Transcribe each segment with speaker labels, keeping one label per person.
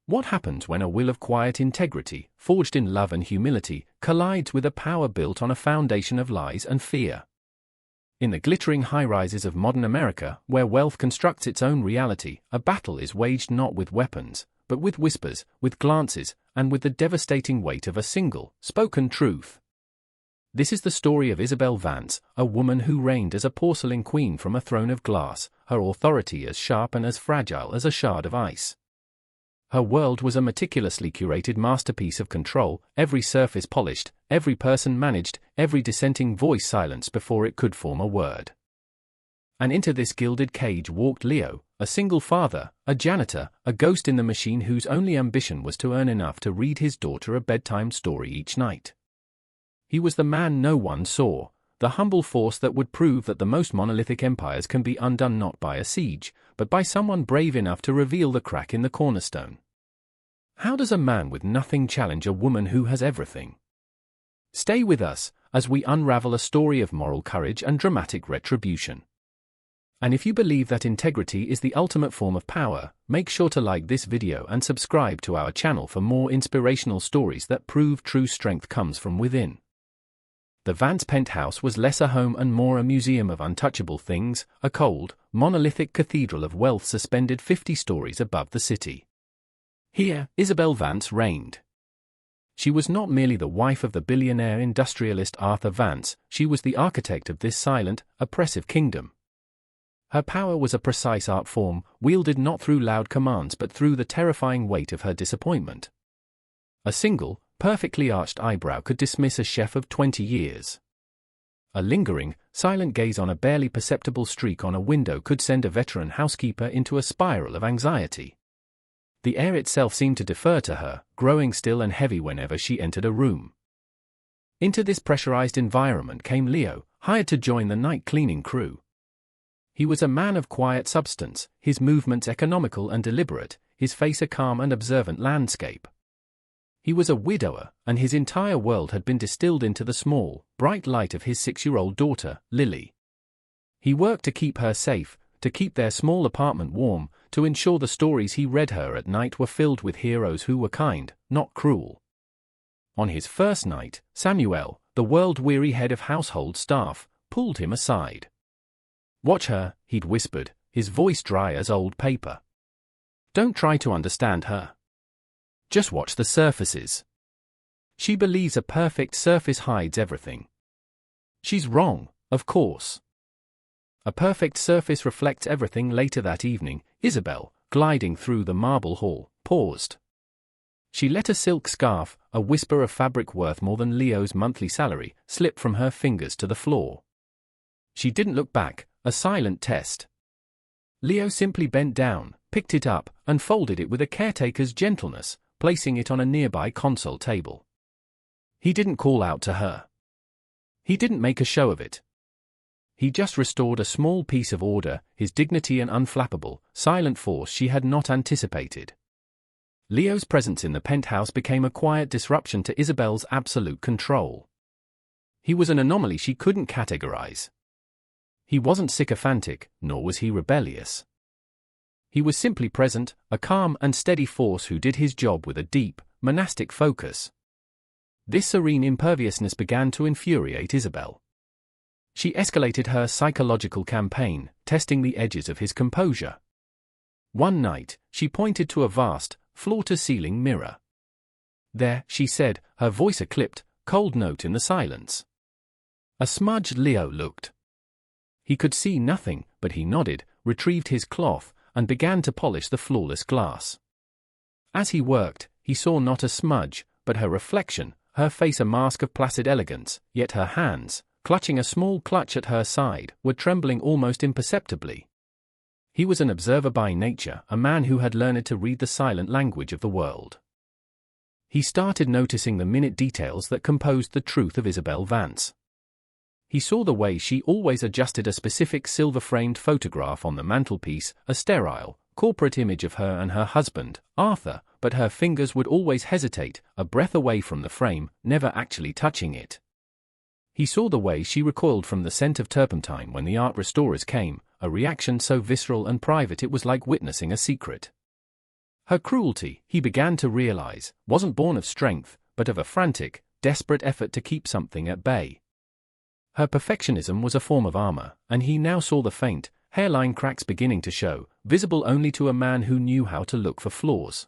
Speaker 1: What happens when a will of quiet integrity, forged in love and humility, collides with a power built on a foundation of lies and fear? In the glittering high-rises of modern America, where wealth constructs its own reality, a battle is waged not with weapons, but with whispers, with glances, and with the devastating weight of a single, spoken truth. This is the story of Isabel Vance, a woman who reigned as a porcelain queen from a throne of glass, her authority as sharp and as fragile as a shard of ice. Her world was a meticulously curated masterpiece of control, every surface polished, every person managed, every dissenting voice silenced before it could form a word. And into this gilded cage walked Leo, a single father, a janitor, a ghost in the machine whose only ambition was to earn enough to read his daughter a bedtime story each night. He was the man no one saw, the humble force that would prove that the most monolithic empires can be undone not by a siege, but by someone brave enough to reveal the crack in the cornerstone. How does a man with nothing challenge a woman who has everything? Stay with us, as we unravel a story of moral courage and dramatic retribution. And if you believe that integrity is the ultimate form of power, make sure to like this video and subscribe to our channel for more inspirational stories that prove true strength comes from within. The Vance penthouse was less a home and more a museum of untouchable things, a cold, monolithic cathedral of wealth suspended 50 stories above the city. Here, Isabel Vance reigned. She was not merely the wife of the billionaire industrialist Arthur Vance, she was the architect of this silent, oppressive kingdom. Her power was a precise art form, wielded not through loud commands but through the terrifying weight of her disappointment. A single, perfectly arched eyebrow could dismiss a chef of 20 years. A lingering, silent gaze on a barely perceptible streak on a window could send a veteran housekeeper into a spiral of anxiety. The air itself seemed to defer to her, growing still and heavy whenever she entered a room. Into this pressurized environment came Leo, hired to join the night cleaning crew. He was a man of quiet substance, his movements economical and deliberate, his face a calm and observant landscape. He was a widower, and his entire world had been distilled into the small, bright light of his 6-year-old daughter, Lily. He worked to keep her safe, to keep their small apartment warm, to ensure the stories he read her at night were filled with heroes who were kind, not cruel. On his first night, Samuel, the world-weary head of household staff, pulled him aside. "Watch her," he'd whispered, his voice dry as old paper. "Don't try to understand her. Just watch the surfaces. She believes a perfect surface hides everything. She's wrong, of course." A perfect surface reflects everything. Later that evening, Isabel, gliding through the marble hall, paused. She let a silk scarf, a whisper of fabric worth more than Leo's monthly salary, slip from her fingers to the floor. She didn't look back, a silent test. Leo simply bent down, picked it up, and folded it with a caretaker's gentleness, placing it on a nearby console table. He didn't call out to her. He didn't make a show of it. He just restored a small piece of order, his dignity an unflappable, silent force she had not anticipated. Leo's presence in the penthouse became a quiet disruption to Isabel's absolute control. He was an anomaly she couldn't categorize. He wasn't sycophantic, nor was he rebellious. He was simply present, a calm and steady force who did his job with a deep, monastic focus. This serene imperviousness began to infuriate Isabel. She escalated her psychological campaign, testing the edges of his composure. One night, she pointed to a vast, floor-to-ceiling mirror. "There," she said, her voice a clipped, cold note in the silence. A smudged Leo looked. He could see nothing, but he nodded, retrieved his cloth, and began to polish the flawless glass. As he worked, he saw not a smudge, but her reflection, her face a mask of placid elegance, yet her hands, clutching a small clutch at her side, were trembling almost imperceptibly. He was an observer by nature, a man who had learned to read the silent language of the world. He started noticing the minute details that composed the truth of Isabel Vance. He saw the way she always adjusted a specific silver-framed photograph on the mantelpiece, a sterile, corporate image of her and her husband, Arthur, but her fingers would always hesitate, a breath away from the frame, never actually touching it. He saw the way she recoiled from the scent of turpentine when the art restorers came, a reaction so visceral and private it was like witnessing a secret. Her cruelty, he began to realize, wasn't born of strength, but of a frantic, desperate effort to keep something at bay. Her perfectionism was a form of armor, and he now saw the faint, hairline cracks beginning to show, visible only to a man who knew how to look for flaws.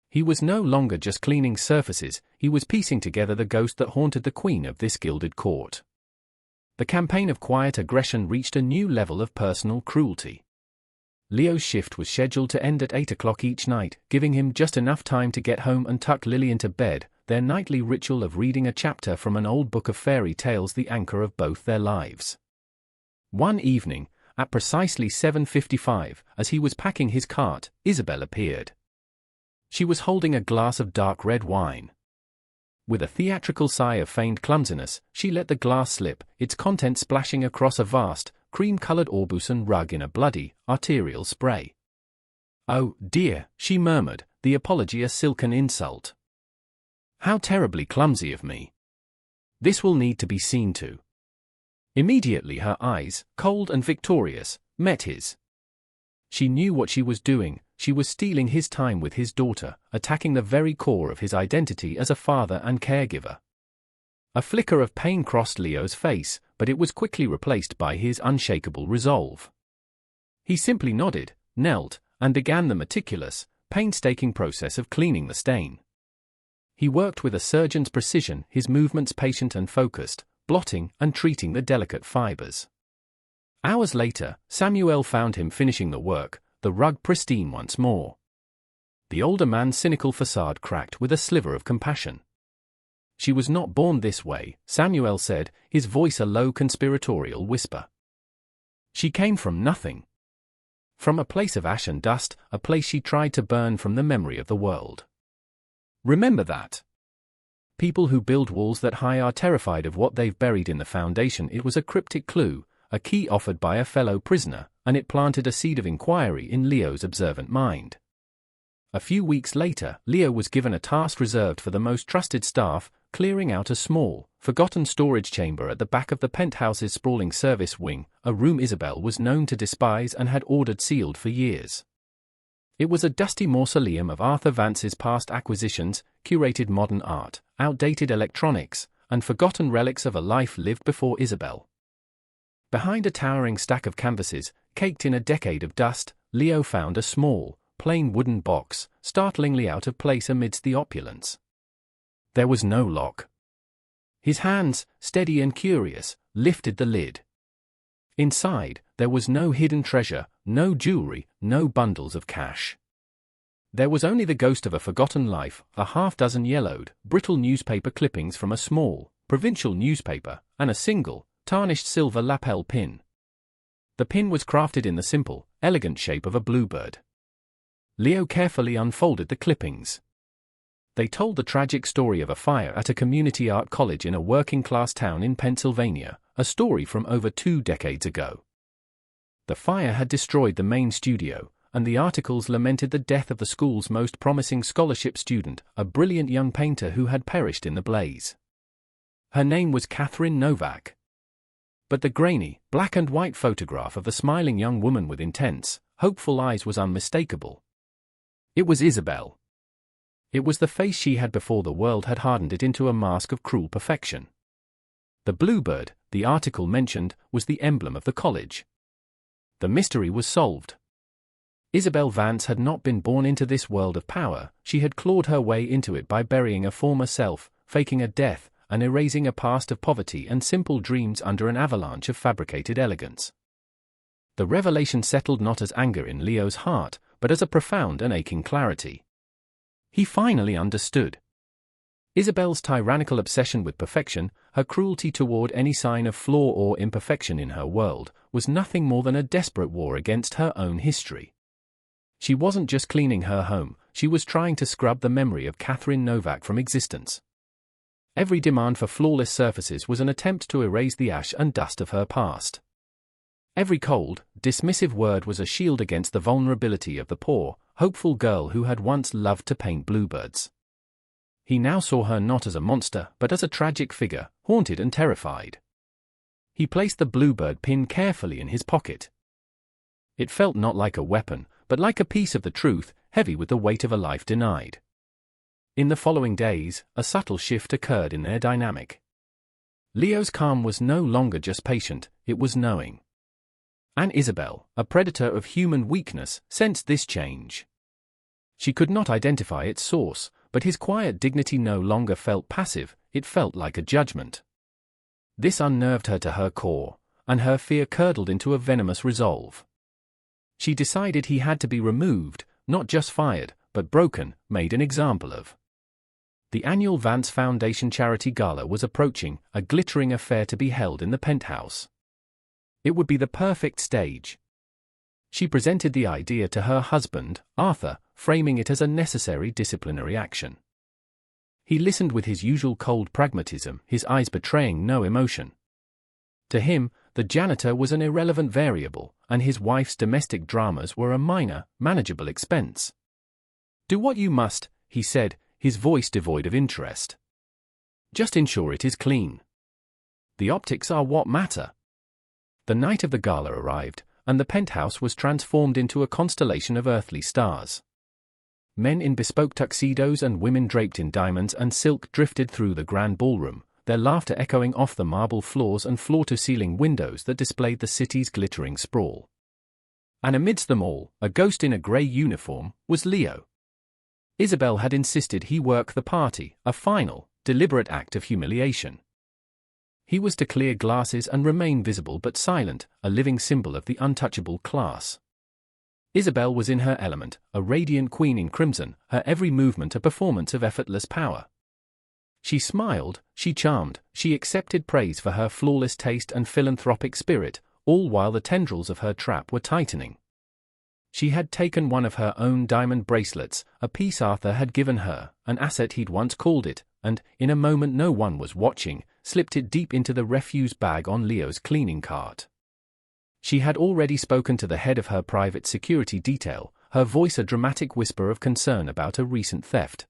Speaker 1: He was no longer just cleaning surfaces, he was piecing together the ghost that haunted the queen of this gilded court. The campaign of quiet aggression reached a new level of personal cruelty. Leo's shift was scheduled to end at 8 o'clock each night, giving him just enough time to get home and tuck Lily into bed, their nightly ritual of reading a chapter from an old book of fairy tales the anchor of both their lives. One evening, at precisely 7:55, as he was packing his cart, Isabel appeared. She was holding a glass of dark red wine. With a theatrical sigh of feigned clumsiness, she let the glass slip, its contents splashing across a vast, cream-colored Aubusson rug in a bloody, arterial spray. "Oh, dear," she murmured, the apology a silken insult. "How terribly clumsy of me. This will need to be seen to." Immediately her eyes, cold and victorious, met his. She knew what she was doing, she was stealing his time with his daughter, attacking the very core of his identity as a father and caregiver. A flicker of pain crossed Leo's face, but it was quickly replaced by his unshakable resolve. He simply nodded, knelt, and began the meticulous, painstaking process of cleaning the stain. He worked with a surgeon's precision, his movements patient and focused, blotting and treating the delicate fibers. Hours later, Samuel found him finishing the work, the rug pristine once more. The older man's cynical facade cracked with a sliver of compassion. "She was not born this way," Samuel said, his voice a low conspiratorial whisper. "She came from nothing. From a place of ash and dust, a place she tried to burn from the memory of the world. Remember that. People who build walls that high are terrified of what they've buried in the foundation." It was a cryptic clue, a key offered by a fellow prisoner, and it planted a seed of inquiry in Leo's observant mind. A few weeks later, Leo was given a task reserved for the most trusted staff, clearing out a small, forgotten storage chamber at the back of the penthouse's sprawling service wing, a room Isabel was known to despise and had ordered sealed for years. It was a dusty mausoleum of Arthur Vance's past acquisitions, curated modern art, outdated electronics, and forgotten relics of a life lived before Isabel. Behind a towering stack of canvases, caked in a decade of dust, Leo found a small, plain wooden box, startlingly out of place amidst the opulence. There was no lock. His hands, steady and curious, lifted the lid. Inside, there was no hidden treasure, no jewelry, no bundles of cash. There was only the ghost of a forgotten life, a half-dozen yellowed, brittle newspaper clippings from a small, provincial newspaper, and a single, tarnished silver lapel pin. The pin was crafted in the simple, elegant shape of a bluebird. Leo carefully unfolded the clippings. They told the tragic story of a fire at a community art college in a working-class town in Pennsylvania, a story from over 2 decades ago. The fire had destroyed the main studio, and the articles lamented the death of the school's most promising scholarship student, a brilliant young painter who had perished in the blaze. Her name was Catherine Novak. But the grainy, black and white photograph of the smiling young woman with intense, hopeful eyes was unmistakable. It was Isabel. It was the face she had before the world had hardened it into a mask of cruel perfection. The bluebird, the article mentioned, was the emblem of the college. The mystery was solved. Isabel Vance had not been born into this world of power, she had clawed her way into it by burying a former self, faking a death, and erasing a past of poverty and simple dreams under an avalanche of fabricated elegance. The revelation settled not as anger in Leo's heart, but as a profound and aching clarity. He finally understood. Isabel's tyrannical obsession with perfection, her cruelty toward any sign of flaw or imperfection in her world, was nothing more than a desperate war against her own history. She wasn't just cleaning her home, she was trying to scrub the memory of Catherine Novak from existence. Every demand for flawless surfaces was an attempt to erase the ash and dust of her past. Every cold, dismissive word was a shield against the vulnerability of the poor, hopeful girl who had once loved to paint bluebirds. He now saw her not as a monster, but as a tragic figure, haunted and terrified. He placed the bluebird pin carefully in his pocket. It felt not like a weapon, but like a piece of the truth, heavy with the weight of a life denied. In the following days, a subtle shift occurred in their dynamic. Leo's calm was no longer just patient, it was knowing. And Isabel, a predator of human weakness, sensed this change. She could not identify its source, but his quiet dignity no longer felt passive, it felt like a judgment. This unnerved her to her core, and her fear curdled into a venomous resolve. She decided he had to be removed, not just fired, but broken, made an example of. The annual Vance Foundation Charity Gala was approaching, a glittering affair to be held in the penthouse. It would be the perfect stage. She presented the idea to her husband, Arthur, framing it as a necessary disciplinary action. He listened with his usual cold pragmatism, his eyes betraying no emotion. To him, the janitor was an irrelevant variable, and his wife's domestic dramas were a minor, manageable expense. "Do what you must," he said, his voice devoid of interest. "Just ensure it is clean. The optics are what matter." The night of the gala arrived, and the penthouse was transformed into a constellation of earthly stars. Men in bespoke tuxedos and women draped in diamonds and silk drifted through the grand ballroom, their laughter echoing off the marble floors and floor-to-ceiling windows that displayed the city's glittering sprawl. And amidst them all, a ghost in a grey uniform, was Leo. Isabel had insisted he work the party, a final, deliberate act of humiliation. He was to clear glasses and remain visible but silent, a living symbol of the untouchable class. Isabel was in her element, a radiant queen in crimson, her every movement a performance of effortless power. She smiled, she charmed, she accepted praise for her flawless taste and philanthropic spirit, all while the tendrils of her trap were tightening. She had taken one of her own diamond bracelets, a piece Arthur had given her, an asset he'd once called it, and, in a moment no one was watching, slipped it deep into the refuse bag on Leo's cleaning cart. She had already spoken to the head of her private security detail, her voice a dramatic whisper of concern about a recent theft.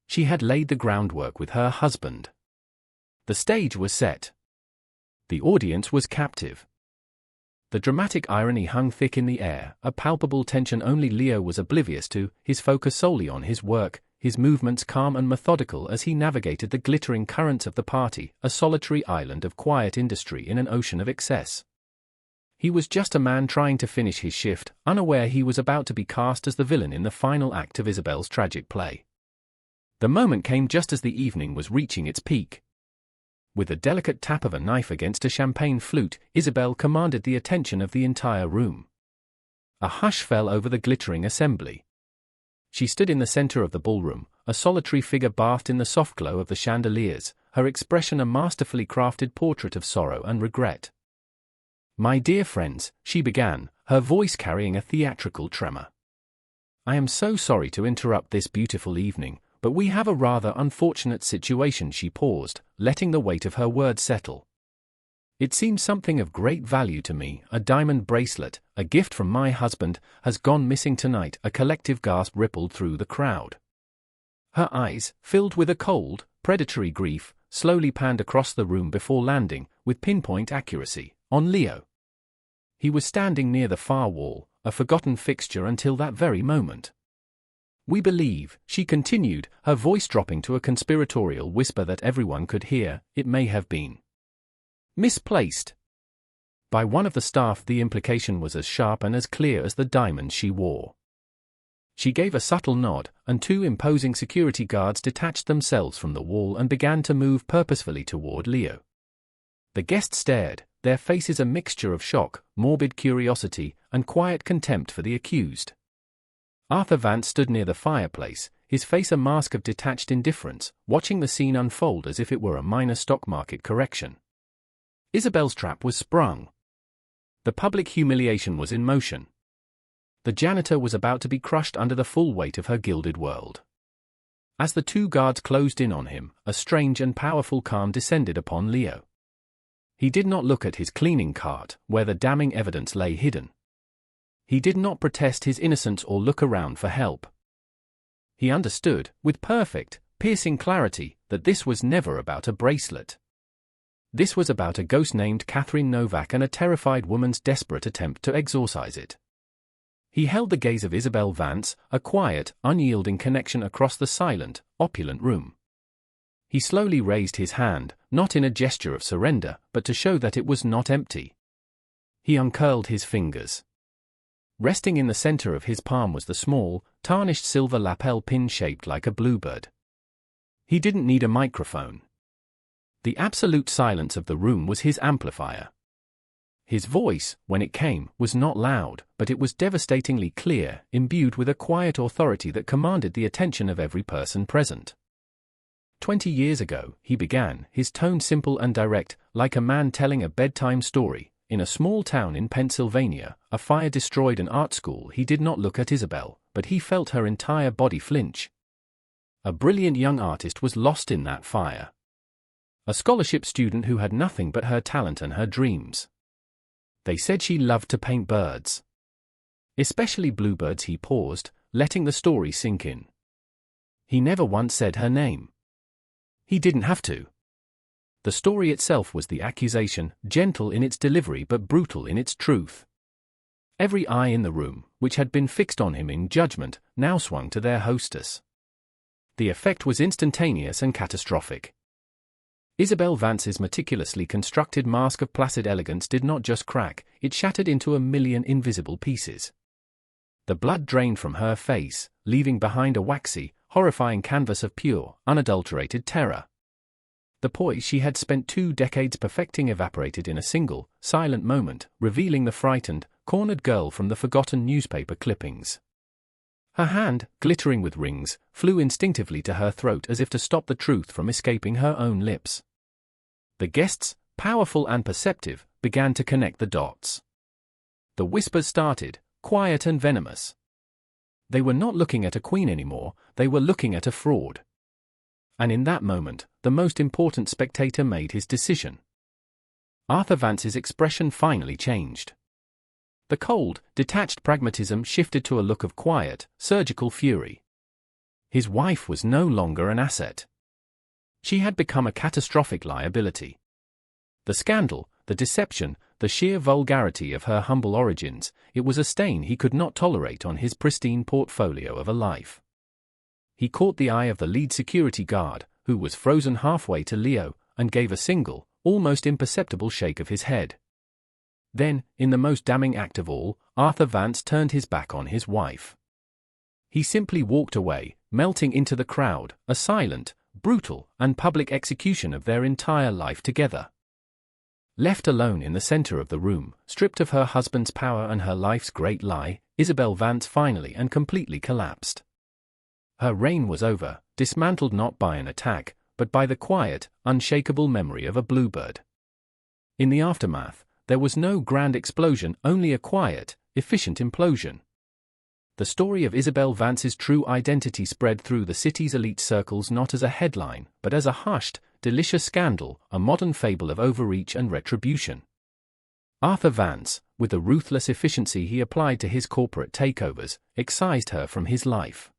Speaker 1: She had laid the groundwork with her husband. The stage was set. The audience was captive. The dramatic irony hung thick in the air, a palpable tension only Leo was oblivious to, his focus solely on his work, his movements calm and methodical as he navigated the glittering currents of the party, a solitary island of quiet industry in an ocean of excess. He was just a man trying to finish his shift, unaware he was about to be cast as the villain in the final act of Isabel's tragic play. The moment came just as the evening was reaching its peak. With a delicate tap of a knife against a champagne flute, Isabel commanded the attention of the entire room. A hush fell over the glittering assembly. She stood in the center of the ballroom, a solitary figure bathed in the soft glow of the chandeliers, her expression a masterfully crafted portrait of sorrow and regret. "My dear friends," she began, her voice carrying a theatrical tremor. "I am so sorry to interrupt this beautiful evening, but we have a rather unfortunate situation." She paused, letting the weight of her words settle. "It seems something of great value to me, a diamond bracelet, a gift from my husband, has gone missing tonight." A collective gasp rippled through the crowd. Her eyes, filled with a cold, predatory grief, slowly panned across the room before landing, with pinpoint accuracy, on Leo. He was standing near the far wall, a forgotten fixture until that very moment. "We believe," she continued, her voice dropping to a conspiratorial whisper that everyone could hear, "it may have been misplaced by one of the staff." The implication was as sharp and as clear as the diamonds she wore. She gave a subtle nod, and two imposing security guards detached themselves from the wall and began to move purposefully toward Leo. The guests stared, their faces a mixture of shock, morbid curiosity, and quiet contempt for the accused. Arthur Vance stood near the fireplace, his face a mask of detached indifference, watching the scene unfold as if it were a minor stock market correction. Isabel's trap was sprung. The public humiliation was in motion. The janitor was about to be crushed under the full weight of her gilded world. As the two guards closed in on him, a strange and powerful calm descended upon Leo. He did not look at his cleaning cart, where the damning evidence lay hidden. He did not protest his innocence or look around for help. He understood, with perfect, piercing clarity, that this was never about a bracelet. This was about a ghost named Catherine Novak and a terrified woman's desperate attempt to exorcise it. He held the gaze of Isabel Vance, a quiet, unyielding connection across the silent, opulent room. He slowly raised his hand, not in a gesture of surrender, but to show that it was not empty. He uncurled his fingers. Resting in the center of his palm was the small, tarnished silver lapel pin shaped like a bluebird. He didn't need a microphone. The absolute silence of the room was his amplifier. His voice, when it came, was not loud, but it was devastatingly clear, imbued with a quiet authority that commanded the attention of every person present. 20 years ago, he began, his tone simple and direct, like a man telling a bedtime story. In a small town in Pennsylvania, a fire destroyed an art school. He did not look at Isabel, but he felt her entire body flinch. A brilliant young artist was lost in that fire. A scholarship student who had nothing but her talent and her dreams. They said she loved to paint birds. Especially bluebirds. He paused, letting the story sink in. He never once said her name. He didn't have to. The story itself was the accusation, gentle in its delivery but brutal in its truth. Every eye in the room, which had been fixed on him in judgment, now swung to their hostess. The effect was instantaneous and catastrophic. Isabel Vance's meticulously constructed mask of placid elegance did not just crack, it shattered into a million invisible pieces. The blood drained from her face, leaving behind a waxy, horrifying canvas of pure, unadulterated terror. The poise she had spent 2 decades perfecting evaporated in a single, silent moment, revealing the frightened, cornered girl from the forgotten newspaper clippings. Her hand, glittering with rings, flew instinctively to her throat as if to stop the truth from escaping her own lips. The guests, powerful and perceptive, began to connect the dots. The whispers started, quiet and venomous. They were not looking at a queen anymore, they were looking at a fraud. And in that moment, the most important spectator made his decision. Arthur Vance's expression finally changed. The cold, detached pragmatism shifted to a look of quiet, surgical fury. His wife was no longer an asset. She had become a catastrophic liability. The scandal, the deception, the sheer vulgarity of her humble origins, it was a stain he could not tolerate on his pristine portfolio of a life. He caught the eye of the lead security guard, who was frozen halfway to Leo, and gave a single, almost imperceptible shake of his head. Then, in the most damning act of all, Arthur Vance turned his back on his wife. He simply walked away, melting into the crowd, a silent, brutal, and public execution of their entire life together. Left alone in the center of the room, stripped of her husband's power and her life's great lie, Isabel Vance finally and completely collapsed. Her reign was over, dismantled not by an attack, but by the quiet, unshakable memory of a bluebird. In the aftermath, there was no grand explosion, only a quiet, efficient implosion. The story of Isabel Vance's true identity spread through the city's elite circles not as a headline, but as a hushed, delicious scandal, a modern fable of overreach and retribution. Arthur Vance, with the ruthless efficiency he applied to his corporate takeovers, excised her from his life.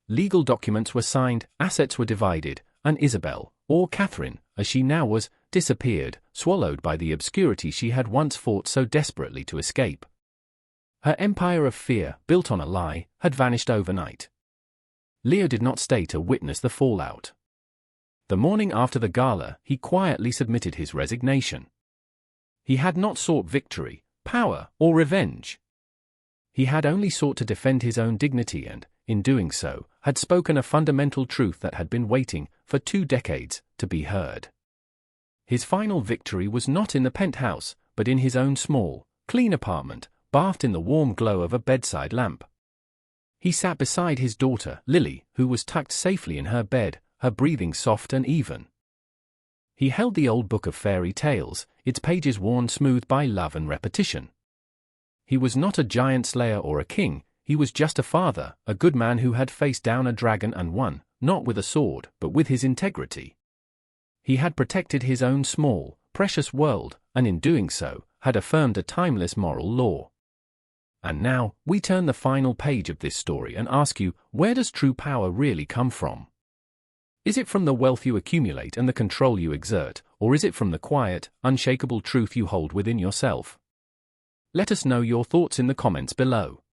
Speaker 1: Legal documents were signed, assets were divided, and Isabel, or Catherine, as she now was, disappeared, swallowed by the obscurity she had once fought so desperately to escape. Her empire of fear, built on a lie, had vanished overnight. Leo did not stay to witness the fallout. The morning after the gala, he quietly submitted his resignation. He had not sought victory, power, or revenge. He had only sought to defend his own dignity and, in doing so, had spoken a fundamental truth that had been waiting, for 2 decades, to be heard. His final victory was not in the penthouse, but in his own small, clean apartment, bathed in the warm glow of a bedside lamp. He sat beside his daughter, Lily, who was tucked safely in her bed, her breathing soft and even. He held the old book of fairy tales, its pages worn smooth by love and repetition. He was not a giant slayer or a king, he was just a father, a good man who had faced down a dragon and won, not with a sword, but with his integrity. He had protected his own small, precious world, and in doing so, had affirmed a timeless moral law. And now, we turn the final page of this story and ask you, where does true power really come from? Is it from the wealth you accumulate and the control you exert, or is it from the quiet, unshakable truth you hold within yourself? Let us know your thoughts in the comments below.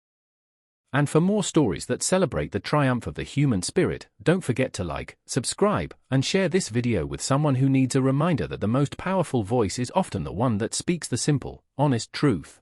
Speaker 1: And for more stories that celebrate the triumph of the human spirit, don't forget to like, subscribe, and share this video with someone who needs a reminder that the most powerful voice is often the one that speaks the simple, honest truth.